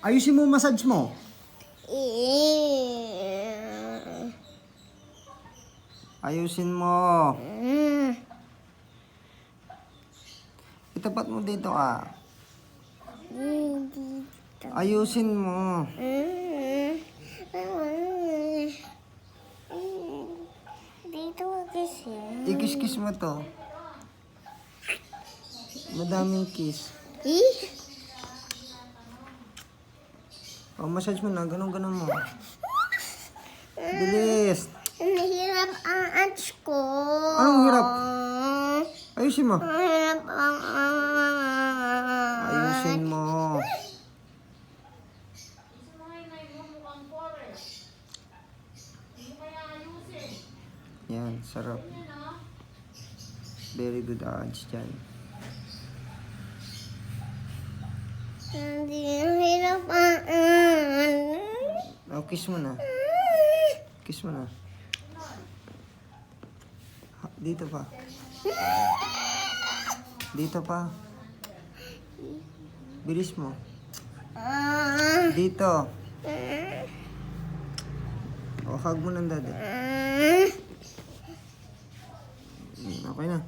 Ayusin mo massage mo. Ayusin mo. Itapat mo dito ah. Ayusin mo. Dito kasi. Ikis-kiss mo to. Madaming kiss. Massage mo na. Ganun mo. Bilis. Nahirap ang ants ko. Anong hirap? Ayusin mo. Nahirap ang Ayusin mo. Yan, sarap. Very good odds dyan. Hindi nahirap ang Kiss mo na. Kiss mo na. Dito pa. Dito pa. Bilis mo. Dito. O, hug mo ng daddy. Okay na.